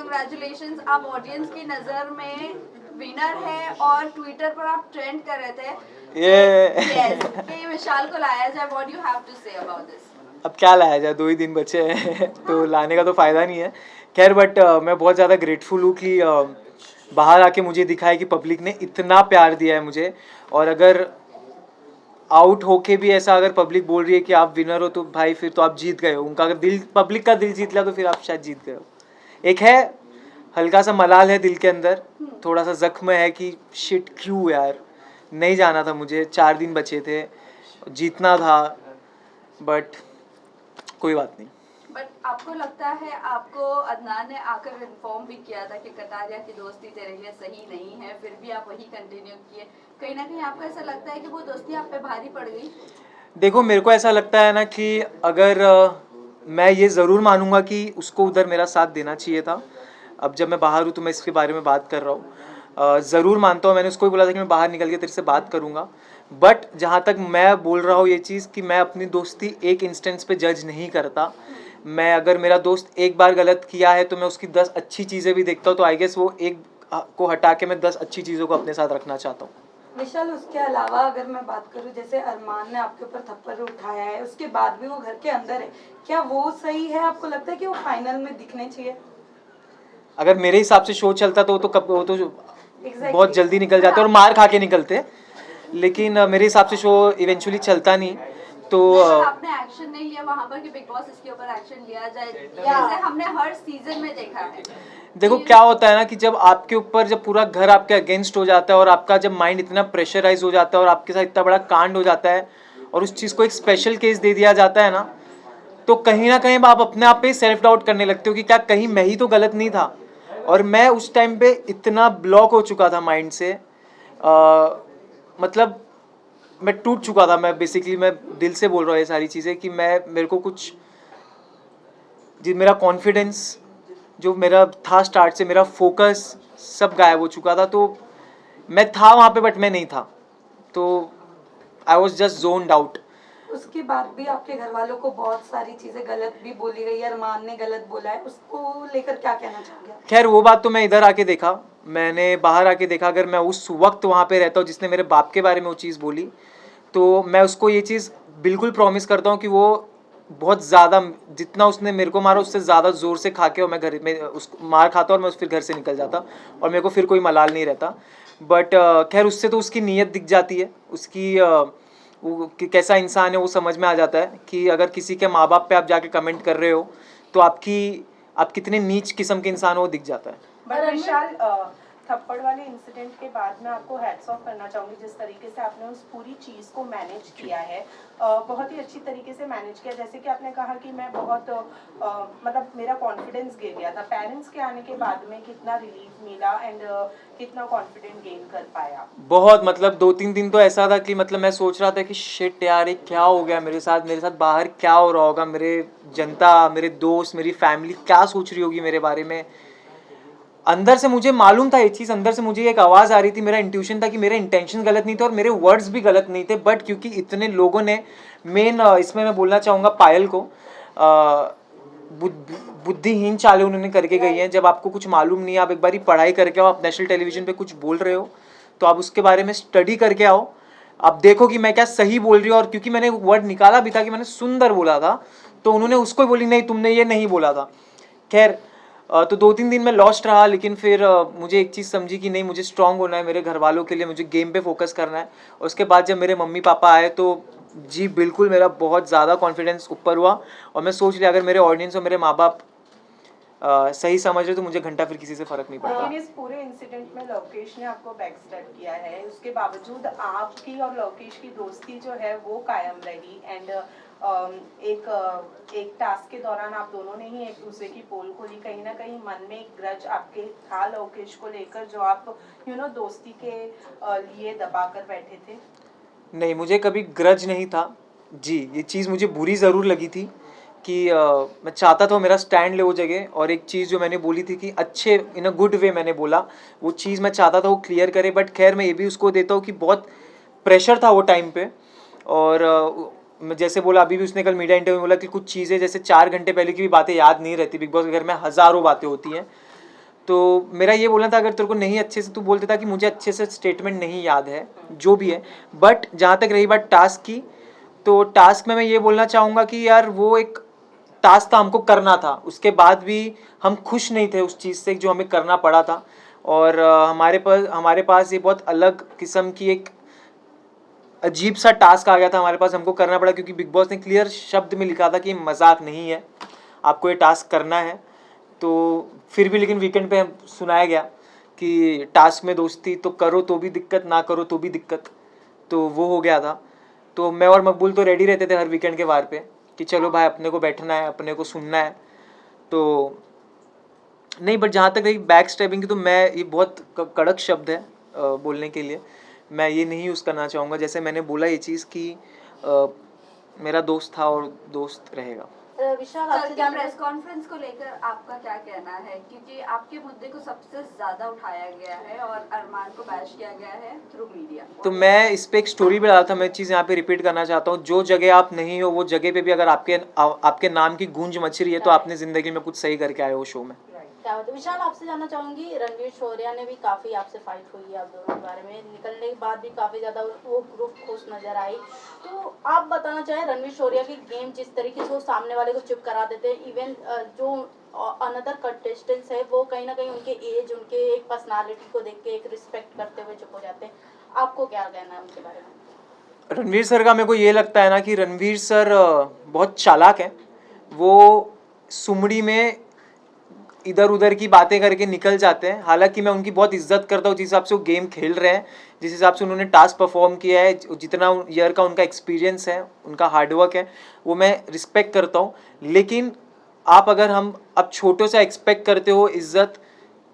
Congratulations, आप audience की नज़र में विनर है और ट्विटर पर आप ट्रेंड कर रहे थे ये कि विशाल को लाया जाए. What you have to say about this? अब क्या लाया जाए, 2 ही दिन बचे हैं तो लाने का तो फ़ायदा नहीं है. खैर बट मैं बहुत ज़्यादा ग्रेटफुल हूँ कि बाहर आके मुझे दिखा है कि पब्लिक ने इतना प्यार दिया है मुझे. और अगर आउट होके भी ऐसा अगर पब्लिक बोल रही है कि आप विनर हो तो भाई फिर तो आप जीत गए हो. उनका अगर दिल, पब्लिक का दिल जीत लिया तो फिर आप शायद जीत गए हो. एक है हल्का सा मलाल है दिल के अंदर, थोड़ा सा जख्म है कि शिट क्यों यार, नहीं जाना था मुझे, 4 दिन बचे थे, जीतना था, बट कोई बात नहीं. बट आपको लगता है, आपको अदनान ने आकर इन्फॉर्म भी किया था कि कटारिया की दोस्ती तेरे लिए सही नहीं है, फिर भी आप वही कंटिन्यू किए. कहीं ना कहीं आपको ऐसा लगता है कि वो दोस्ती आप पे भारी पड़ गई? देखो मेरे को ऐसा लगता है ना कि अगर मैं ये ज़रूर मानूंगा कि उसको उधर मेरा साथ देना चाहिए था. अब जब मैं बाहर हूँ तो मैं इसके बारे में बात कर रहा हूँ. ज़रूर मानता हूँ, मैंने उसको भी बोला था कि मैं बाहर निकल के तेरे से बात करूँगा. बट जहाँ तक मैं बोल रहा हूँ ये चीज़ कि मैं अपनी दोस्ती एक इंस्टेंस पे जज नहीं करता. मैं अगर मेरा दोस्त एक बार गलत किया है तो मैं उसकी 10 अच्छी चीज़ें भी देखता हूँ. तो आई गेस वो एक को हटा के मैं 10 अच्छी चीज़ों को अपने साथ रखना चाहता हूँ. विशाल, उसके अलावा अगर मैं बात करूं, जैसे अरमान ने आपके ऊपर थप्पड़ उठाया है, उसके बाद भी वो घर के अंदर है, क्या वो सही है? आपको लगता है कि वो फाइनल में दिखने चाहिए? अगर मेरे हिसाब से शो चलता तो वो तो Exactly. बहुत जल्दी निकल जाते और मार खा के निकलते. लेकिन मेरे हिसाब से शो इवेंचुअली चलता नहीं. तो आपने एक्शन नहीं लिया वहाँ पर कि बिग बॉस इसके ऊपर एक्शन लिया जाए, जैसे हमने हर सीजन में देखा है. देखो क्या होता है ना कि जब आपके ऊपर, जब पूरा घर आपके अगेंस्ट हो जाता है और आपका जब माइंड इतना प्रेशराइज हो जाता है और आपके साथ इतना बड़ा कांड हो जाता है और उस चीज़ को एक स्पेशल केस दे दिया जाता है ना, तो कहीं ना कहीं आप अपने आप पे सेल्फ डाउट करने लगते हो कि क्या कहीं मैं ही तो गलत नहीं था. और मैं उस टाइम पे इतना ब्लॉक हो चुका था माइंड से, मतलब मैं टूट चुका था. मैं बेसिकली मैं दिल से बोल रहा हूँ ये सारी चीज़ें कि मेरे को कुछ जी, मेरा कॉन्फिडेंस जो मेरा था स्टार्ट से, मेरा फोकस सब गायब हो चुका था. तो मैं था वहाँ पे बट मैं नहीं था. तो I was just zoned out. उसके बाद भी आपके घर वालों को बहुत सारी चीजें गलत भी बोली गई है, अरमान ने गलत बोला है, उसको लेकर क्या कहना चाहोगे? खैर वो बात तो मैं इधर आके देखा, मैंने बाहर आके देखा. अगर मैं उस वक्त वहाँ पे रहता हूँ जिसने मेरे बाप के बारे में वो चीज़ बोली, तो मैं उसको ये चीज़ बिल्कुल प्रॉमिस करता हूँ कि वो बहुत ज़्यादा, जितना उसने मेरे को मारा उससे ज़्यादा ज़ोर से खा के और मैं घर में उसको मार खाता और मैं फिर घर से निकल जाता और मेरे को फिर कोई मलाल नहीं रहता. बट खैर उससे तो उसकी नीयत दिख जाती है, उसकी वो कैसा इंसान है वो समझ में आ जाता है कि अगर किसी के माँ बाप पे आप जाके कमेंट कर रहे हो तो आप कितने नीच किस्म के इंसान हो, वो दिख जाता है. बट विशाल, थप्पड़ वाले इंसिडेंट के बाद मैं आपको हैट्स ऑफ करना चाहूँगी जिस तरीके से आपने उस पूरी चीज़ को मैनेज किया है. बहुत ही अच्छी तरीके से मैनेज किया. जैसे कि आपने कहा कि मैं बहुत मतलब मेरा कॉन्फिडेंस गिर गया था. पेरेंट्स के आने के बाद में कितना रिलीफ मिला एंड कितना कॉन्फिडेंट गेन कर पाया? बहुत, मतलब 2-3 दिन तो ऐसा था कि मतलब मैं सोच रहा था कि शिट यार ये क्या हो गया मेरे साथ बाहर क्या हो रहा होगा, मेरे जनता, मेरे दोस्त, मेरी फैमिली क्या सोच रही होगी मेरे बारे में. अंदर से मुझे मालूम था ये चीज़, अंदर से मुझे एक आवाज़ आ रही थी, मेरा इंट्यूशन था कि मेरे इंटेंशन गलत नहीं थे और मेरे वर्ड्स भी गलत नहीं थे. बट क्योंकि इतने लोगों ने, मेन इसमें मैं बोलना चाहूँगा पायल को, बुद्धिहीन चालें उन्होंने करके गई हैं. जब आपको कुछ मालूम नहीं है, आप एक बारी पढ़ाई करके आओ, आप नेशनल टेलीविज़न पे कुछ बोल रहे हो तो आप उसके बारे में स्टडी करके आओ, आप देखो कि मैं क्या सही बोल रही हूँ. और क्योंकि मैंने वर्ड निकाला भी था कि मैंने सुंदर बोला था, तो उन्होंने उसको बोली नहीं तुमने ये नहीं बोला था. खैर तो 2-3 दिन में लॉस्ट रहा, लेकिन फिर मुझे एक चीज़ समझी कि नहीं, मुझे स्ट्रांग होना है मेरे घर वालों के लिए, मुझे गेम पे फोकस करना है. और उसके बाद जब मेरे मम्मी पापा आए तो जी बिल्कुल मेरा बहुत ज़्यादा कॉन्फिडेंस ऊपर हुआ. और मैं सोच लिया अगर मेरे ऑडियंस और मेरे माँ बाप सही समझ रहे तो मुझे घंटा फिर किसी से फ़र्क नहीं पड़ता. लेकिन इस पूरे इंसिडेंट में लोकेश ने आपको बैकस्टैब किया है, उसके बावजूद आपकी और लोकेश की दोस्ती जो है वो कायम रही. एंड एक टास्क के दौरान आप दोनों ने ही एक दूसरे की पोल खोली. कहीं ना कहीं मन में एक ग्रज आपके था लोकेश को लेकर जो आप दोस्ती के लिए दबा कर बैठे थे? नहीं, मुझे कभी ग्रज नहीं था जी. ये चीज़ मुझे बुरी ज़रूर लगी थी कि मैं चाहता था मेरा स्टैंड ले वो जगह. और एक चीज़ जो मैंने बोली थी कि अच्छे इन अ गुड वे मैंने बोला, वो चीज़ मैं चाहता था वो क्लियर करे. बट खैर मैं ये भी उसको देता हूँ कि बहुत प्रेशर था वो टाइम पे. और मैं जैसे बोला, अभी भी उसने कल मीडिया इंटरव्यू में बोला कि कुछ चीज़ें जैसे 4 घंटे पहले की भी बातें याद नहीं रहती. बिग बॉस के घर में हज़ारों बातें होती हैं. तो मेरा ये बोलना था, अगर तेरे को नहीं अच्छे से तू बोल देता कि मुझे अच्छे से स्टेटमेंट नहीं याद है जो भी है, बट जहाँ तक रही बात टास्क की, तो टास्क में मैं ये बोलना चाहूँगा कि यार वो एक टास्क था, हमको करना था, उसके बाद भी हम खुश नहीं थे उस चीज़ से जो हमें करना पड़ा था। और हमारे पास ये बहुत अलग किस्म की एक अजीब सा टास्क आ गया था हमारे पास, हमको करना पड़ा, क्योंकि बिग बॉस ने क्लियर शब्द में लिखा था कि मजाक नहीं है, आपको ये टास्क करना है। तो फिर भी लेकिन वीकेंड पे सुनाया गया कि टास्क में दोस्ती तो करो तो भी दिक्कत, ना करो तो भी दिक्कत, तो वो हो गया था। तो मैं और मकबूल तो रेडी रहते थे हर वीकेंड के वार पे कि चलो भाई अपने को बैठना है, अपने को सुनना है। तो नहीं, बट जहाँ तक रही बैक स्टैबिंग की, तो मैं ये बहुत कड़क शब्द है बोलने के लिए, मैं ये नहीं यूज़ करना चाहूँगा। जैसे मैंने बोला ये चीज़ कि मेरा दोस्त था और दोस्त रहेगा। विशाल, कल आपसे के जानना प्रेस कॉन्फ्रेंस को लेकर आपका क्या कहना है, क्योंकि आपके मुद्दे को सबसे ज्यादा उठाया गया है और अरमान को बैश किया गया है थ्रू मीडिया। तो मैं इस पे एक स्टोरी भी डाला था, मैं चीज़ यहाँ पे रिपीट करना चाहता हूँ, जो जगह आप नहीं हो वो जगह पे भी अगर आपके नाम की गूंज मच रही है तो आपने ज़िंदगी में कुछ सही करके आए हो शो में। क्या होता है? विशाल, आपसे जानना चाहूंगी, रणवीर शौर्या ने भी काफी आपसे फाइट हुई है आप दोनों के बारे में, निकलने के बाद भी काफी ज्यादा वो ग्रुप खुश नजर आई। तो आप बताना चाहें रणवीर शौर्या की गेम जिस तरीके से वो सामने वाले को चुप करा देते हैं, इवन जो अनदर कंटेस्टेंट्स है वो कहीं ना कहीं उनके एज, उनके एक पर्सनालिटी को देख के एक रिस्पेक्ट करते हुए चुप हो जाते हैं, आपको क्या कहना है उनके बारे में? रणवीर सर का मेरे को ये लगता है ना कि रणवीर सर बहुत चालाक हैं, वो सुमड़ी में इधर उधर की बातें करके निकल जाते हैं। हालांकि मैं उनकी बहुत इज्जत करता हूँ जिस हिसाब से वो गेम खेल रहे हैं, जिस हिसाब से उन्होंने टास्क परफॉर्म किया है, जितना ईयर का उनका एक्सपीरियंस है, उनका हार्डवर्क है, वो मैं रिस्पेक्ट करता हूँ। लेकिन आप अगर हम अब छोटों से एक्सपेक्ट करते हो इज्जत,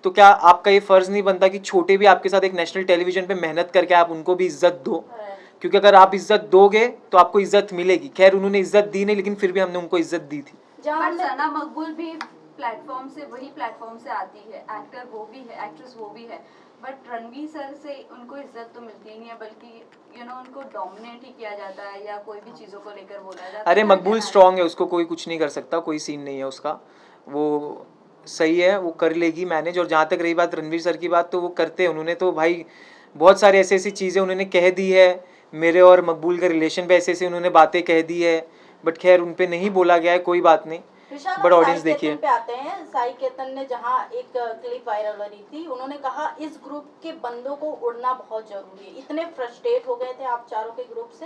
तो क्या आपका ये फ़र्ज़ नहीं बनता कि छोटे भी आपके साथ एक नेशनल टेलीविज़न पे मेहनत करके आप उनको भी इज्जत दो? क्योंकि अगर आप इज्जत दोगे तो आपको इज्जत मिलेगी। खैर उन्होंने इज्जत दी नहीं, लेकिन फिर भी हमने उनको इज्जत दी थी। बट सना मकबूल भी प्लेटफॉर्म से, वही प्लेटफॉर्म से आती है, एक्टर वो भी है, एक्ट्रेस वो भी है, बट रणवीर सर से उनको इज्जत तो मिलती ही नहीं है, बल्कि उनको डोमिनेट ही किया जाता है या कोई भी चीज़ों को लेकर बोला जाता है। अरे मकबूल स्ट्रांग है, उसको कोई कुछ नहीं कर सकता, कोई सीन नहीं है उसका, वो सही है, वो कर लेगी मैनेज। और जहाँ तक रही बात रणवीर सर की बात, तो वो करते हैं, उन्होंने तो भाई बहुत सारी ऐसी ऐसी चीज़ें उन्होंने कह दी है, मेरे और मकबूल के रिलेशन पे ऐसे ऐसे उन्होंने बातें कह दी है, बट खैर उन पे नहीं बोला गया है, कोई बात नहीं। बट ऑडियंस देखिए पे आते हैं, साई केतन ने जहां एक क्लिप वायरल हो रही थी, उन्होंने कहा इस ग्रुप के बंदों को उड़ना बहुत जरूरी है। इतने फ्रस्ट्रेट हो गए थे आप चारों के ग्रुप से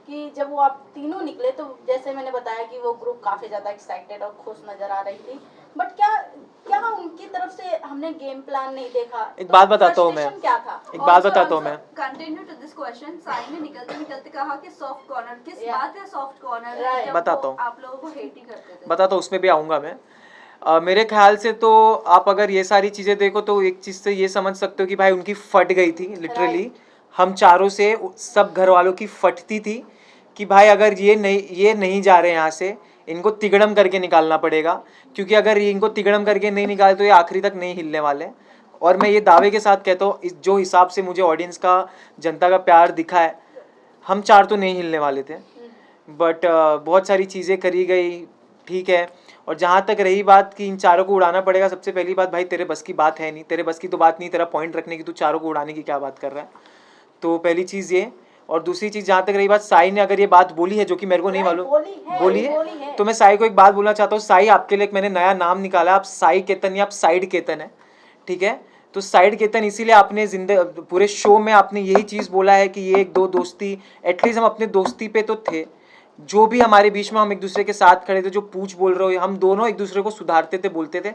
कि जब वो आप तीनों निकले तो जैसे मैंने बताया कि वो ग्रुप काफी ज्यादा एक्साइटेड और खुश नजर आ रही थी, बट क्या उनकी तरफ से हमने गेम प्लान नहीं देखा? एक बात बताता हूँ मैं, क्या था? एक बात बताता हूँ मैं, continue to this question. Sai ने निकलते निकलते कहा कि सॉफ्ट कॉर्नर, किस बात है सॉफ्ट कॉर्नर? Right. बताता हूँ, आप लोगों को हेट ही करते थे। बताता हूँ, उसमें भी आऊँगा मैं। मेरे ख्याल से तो आप अगर ये सारी चीज़ें देखो तो एक चीज़ से ये समझ सकते हो कि भाई उनकी फट गई थी लिटरली। हम चारों से सब घर वालों की फटती थी कि भाई अगर ये नहीं जा रहे यहाँ से, इनको तिगड़म करके निकालना पड़ेगा, क्योंकि अगर इनको तिगड़म करके नहीं निकाले तो ये आखिरी तक नहीं हिलने वाले। और मैं ये दावे के साथ कहता हूँ, जो हिसाब से मुझे ऑडियंस का, जनता का प्यार दिखा है, हम चार तो नहीं हिलने वाले थे। बट बहुत सारी चीज़ें करी गई, ठीक है। और जहाँ तक रही बात कि इन चारों को उड़ाना पड़ेगा, सबसे पहली बात भाई तेरे बस की बात है नहीं, तेरे बस की तो बात नहीं, तेरा पॉइंट रखने की, तू चारों को उड़ाने की क्या बात कर रहा है? तो पहली चीज़ ये। और दूसरी चीज़ जहाँ तक रही बात, साई ने अगर ये बात बोली है जो कि मेरे को नहीं मालूम, बोली है, तो मैं साई को एक बात बोलना चाहता हूँ। साई, आपके लिए मैंने नया नाम निकाला, आप साई केतन या आप साइड केतन है, ठीक है? तो साइड केतन इसीलिए आपने पूरे शो में आपने यही चीज़ बोला है कि ये एक दो दोस्ती, एटलीस्ट हम अपने दोस्ती पे तो थे, जो भी हमारे बीच में हम एक दूसरे के साथ खड़े थे, जो पूछ बोल रहे हो, हम दोनों एक दूसरे को सुधारते थे, बोलते थे।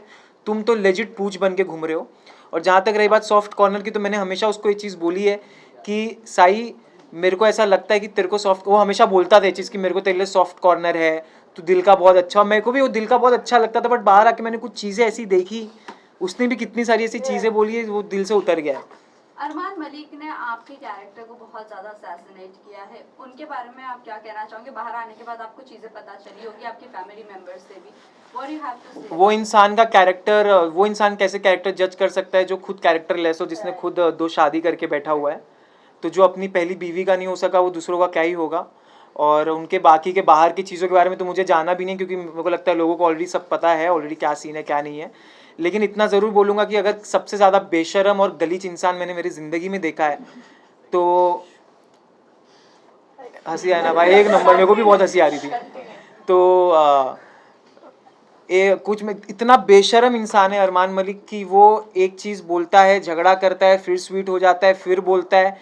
तुम तो लेजिट पूछ बन के घूम रहे हो। और जहाँ तक रही बात सॉफ्ट कॉर्नर की, तो मैंने हमेशा उसको ये चीज़ बोली है कि साई, मेरे को ऐसा लगता है कि तेरे को सॉफ्ट, वो हमेशा बोलता था ये चीज़ कि मेरे को तेरे लिए सॉफ्ट कॉर्नर है, तो दिल का बहुत अच्छा। मेरे को भी वो दिल का बहुत अच्छा लगता था, बट बाहर आके मैंने कुछ चीज़ें ऐसी देखी, उसने भी कितनी सारी ऐसी चीज़ें बोली है, वो दिल से उतर गया है। अरमान मलिक ने आपके कैरेक्टर को बहुत ज़्यादा असैसिनेट किया है, उनके बारे में आप क्या कहना चाहोगे? बाहर आने के बाद आपको चीज़ें पता चली होगी आपके फैमिली मेंबर्स से भी, व्हाट यू हैव टू से? वो इंसान का कैरेक्टर, वो इंसान कैसे कैरेक्टर जज कर सकता है जो खुद कैरेक्टर लेस हो, जिसने खुद 2 शादी करके बैठा हुआ है? तो जो अपनी पहली बीवी का नहीं हो सका, वो दूसरों का क्या ही होगा? और उनके बाकी के बाहर की चीज़ों के बारे में तो मुझे जाना भी नहीं, क्योंकि मेरे को लगता है लोगों को ऑलरेडी सब पता है, ऑलरेडी क्या सीन है क्या नहीं है। लेकिन इतना ज़रूर बोलूँगा कि अगर सबसे ज़्यादा बेशरम और गलीच इंसान मैंने मेरी ज़िंदगी में देखा है तो हंसी आया ना भाई, एक नंबर, मेरे को भी बहुत हंसी आ रही थी। तो कुछ में इतना बेशरम इंसान है अरमान मलिक कि वो एक चीज़ बोलता है, झगड़ा करता है, फिर स्वीट हो जाता है, फिर बोलता है।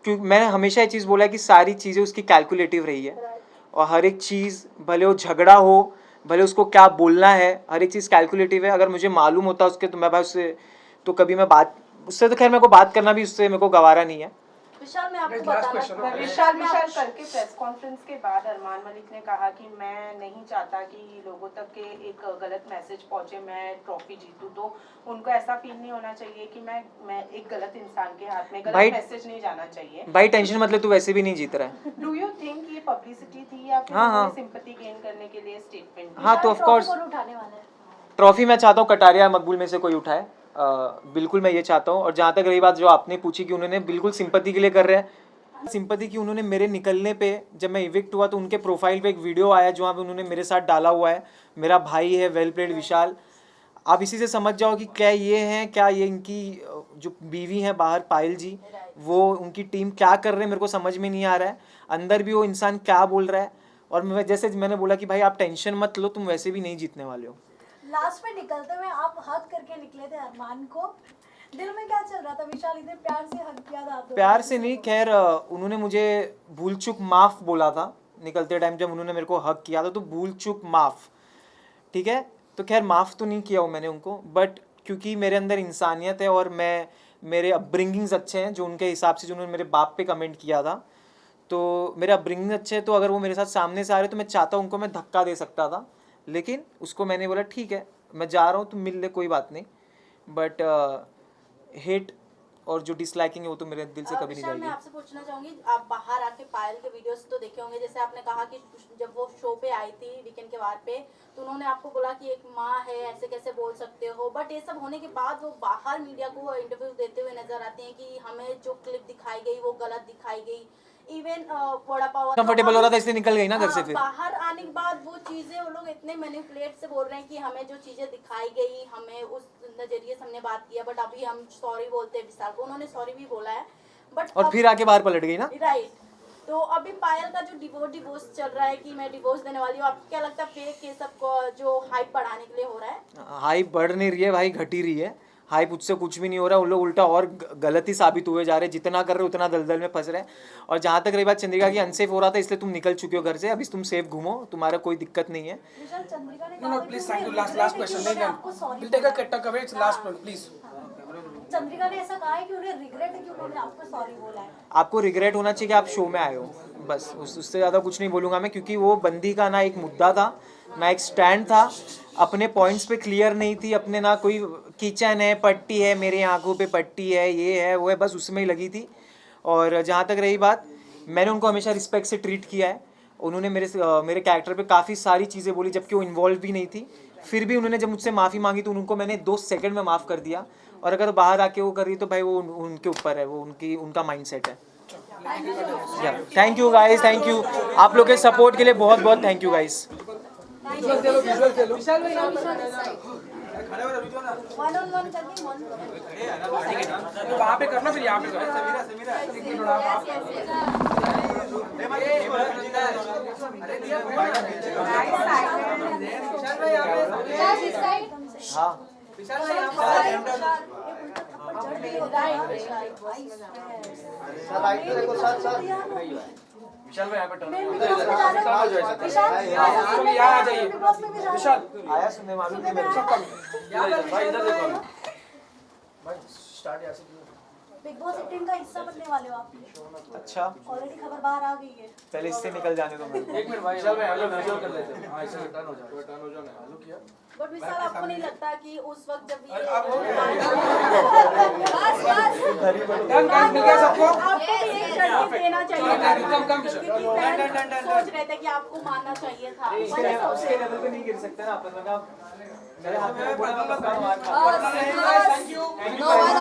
क्योंकि मैंने हमेशा ये चीज़ बोला है कि सारी चीज़ें उसकी कैलकुलेटिव रही है और हर एक चीज़, भले वो झगड़ा हो, भले उसको क्या बोलना है, हर एक चीज़ कैलकुलेटिव है। अगर मुझे मालूम होता उसके तो मैं भाई उससे तो कभी मैं बात, उससे तो खैर मेरे को बात करना भी उससे मेरे को गवारा नहीं है। विशाल मैं आपको बताना विशाल करके प्रेस कॉन्फ्रेंस के बाद अरमान मलिक ने कहा कि मैं नहीं चाहता कि लोगों तक के एक गलत मैसेज पहुंचे, मैं ट्रॉफी जीतूं, तो उनको ऐसा फील नहीं होना चाहिए कि मैं एक गलत इंसान के हाथ में, गलत मैसेज नहीं जाना चाहिए। भाई टेंशन मतलब तू वैसे भी नहीं जीत रहा है। डू यू थिंक ये पब्लिसिटी थी या फिर हाँ। सिंपैथी गेन करने के लिए स्टेटमेंट? हाँ तो ऑफ कोर्स उठाने वाला है। ट्रॉफी मैं चाहता हूँ कटारिया मकबूल में से कोई उठाए, बिल्कुल मैं ये चाहता हूँ। और जहाँ तक रही बात जो आपने पूछी कि उन्होंने बिल्कुल सिंपैथी के लिए कर रहे हैं, सिंपैथी की उन्होंने मेरे निकलने पे, जब मैं इविक्ट हुआ तो उनके प्रोफाइल पे एक वीडियो आया जहाँ पे उन्होंने मेरे साथ डाला हुआ है, मेरा भाई है वेल प्लेड विशाल। आप इसी से समझ जाओ कि क्या ये हैं, क्या ये इनकी जो बीवी हैं बाहर पायल जी, वो उनकी टीम क्या कर रहे हैं, मेरे को समझ में नहीं आ रहा है। अंदर भी वो इंसान क्या बोल रहा है। और मैं जैसे मैंने बोला कि भाई आप टेंशन मत लो, तुम वैसे भी नहीं जीतने वाले हो। लास्ट में निकलते हुए आप हक करके निकले थे अरमान को, दिल में क्या चल रहा था? विशाल इतने प्यार से हक किया था आपको। प्यार से नहीं, खैर उन्होंने मुझे भूल चूक माफ़ बोला था निकलते टाइम, जब उन्होंने मेरे को हक किया था तो भूल चूक माफ़, ठीक है। तो खैर माफ़ तो नहीं किया हूँ मैंने उनको, बट क्योंकि मेरे अंदर इंसानियत है और मेरे अपब्रिंगिंग्स अच्छे हैं, जो उनके हिसाब से जो उन्होंने मेरे बाप पे कमेंट किया था, तो मेरे अपब्रिंगिंग अच्छे हैं। तो अगर वो मेरे साथ सामने से आ रहे तो मैं चाहता हूँ उनको मैं धक्का दे सकता था, लेकिन उसको मैंने बोला ठीक है मैं जा रहा हूँ, तुम मिल ले, कोई बात नहीं। बट हेट और जो डिसलाइकिंग है वो तो मेरे दिल से कभी नहीं विशाल, मैं जाएगी। आपसे पूछना चाहूंगी, आप बाहर आके पायल के वीडियोस तो देखे होंगे, जैसे आपने कहा कि जब वो शो पे आई थी वीकेंड के वार पे, तो उन्होंने आपको बोला कि एक माँ है, ऐसे कैसे बोल सकते हो। बट ये सब होने के बाद वो बाहर मीडिया को इंटरव्यू देते हुए नजर आते हैं कि हमें जो क्लिप दिखाई गई वो गलत दिखाई गई। इवन वड़ा पाव कंफर्टेबल हो रहा था इसलिए निकल गई ना घर से। फिर बाहर आने के बाद वो चीजें वो लोग इतने मैनिपुलेट से बोल रहे हैं कि हमें जो चीजें दिखाई गई, हमें उस नजरिए से हमने बात किया, बट अभी हम सॉरी बोलते हैं विशाल को, उन्होंने सॉरी भी बोला है, बट और फिर आके बाहर पलट गई ना। राइट। तो अभी पायल का जो डिवोर्स चल रहा है कि मैं डिवोर्स देने वाली हूँ, आपको क्या लगता है फेक ये सब जो हाइप बढ़ाने के लिए हो रहा है? हाइप बढ़ नहीं रही है भाई, घटी रही है। हाइप उससे कुछ भी नहीं हो रहा है, उन लोग उल्टा और गलत ही साबित हुए जा रहे हैं। जितना कर रहे हो उतना दलदल में फंस रहे हैं। और जहाँ तक रही बात चंद्रिका की, अनसेफ हो रहा था इसलिए तुम निकल चुके हो घर से, अभी तुम सेफ घूमो, तुम्हारा कोई दिक्कत नहीं है। विशाल, चंद्रिका ने No, please, thank you. Last question. We'll take a cut away. It's last one, please. Chandrika ने ऐसा कहा है कि उन्हें रिग्रेट है कि उन्होंने आपको सॉरी बोला है। आपको रिग्रेट होना चाहिए कि आप शो में आए हो, बस उससे ज़्यादा कुछ नहीं बोलूँगा मैं, क्योंकि वो बंदी का ना एक मुद्दा था, ना एक स्टैंड था, अपने पॉइंट्स पे क्लियर नहीं थी, अपने ना कोई किचन है, पट्टी है, मेरे आंखों पे पट्टी है, ये है वो है, बस उसमें ही लगी थी। और जहाँ तक रही बात, मैंने उनको हमेशा रिस्पेक्ट से ट्रीट किया है। उन्होंने मेरे कैरेक्टर पे काफ़ी सारी चीज़ें बोली जबकि वो इन्वॉल्व भी नहीं थी, फिर भी उन्होंने जब मुझसे माफ़ी मांगी तो उनको मैंने 2 सेकंड में माफ़ कर दिया। और अगर बाहर आके वो कर रही तो भाई वो उनके ऊपर है, वो उनका माइंडसेट है। Thank you guys, thank you आप लोग के सपोर्ट के लिए, बहुत बहुत थैंक यू गाइस। one-on-one करनी, वहाँ पे करना, फिर यहाँ पे करना। हाँ यहाँ आ जाइए विशाल। आया सुनने मालूम नहीं मेरे को। बिग बॉस 18 का हिस्सा बनने वाले हो आप। अच्छा, ऑलरेडी खबर बाहर आ गई है। पहले इससे निकल जाने दो मेरे को। एक मिनट भाई, विशाल भाई हेलो विजुअल कर लेते हैं। हाँ, इससे टर्न हो जाओ ना, हेलो किया। बट विशाल आपको नहीं लगता कि उस वक्त जब ये डन गाइस, मिल गया सबको। आपको भी एक टर्न देना चाहिए था, कम क्योंकि फैन सोच रहे थे कि आपको मानना चाहिए था। उसके लेवल पे नहीं गिर सकते ना अपन, मेरे हाथ में बोला मैं पक्का मार थैंक यू।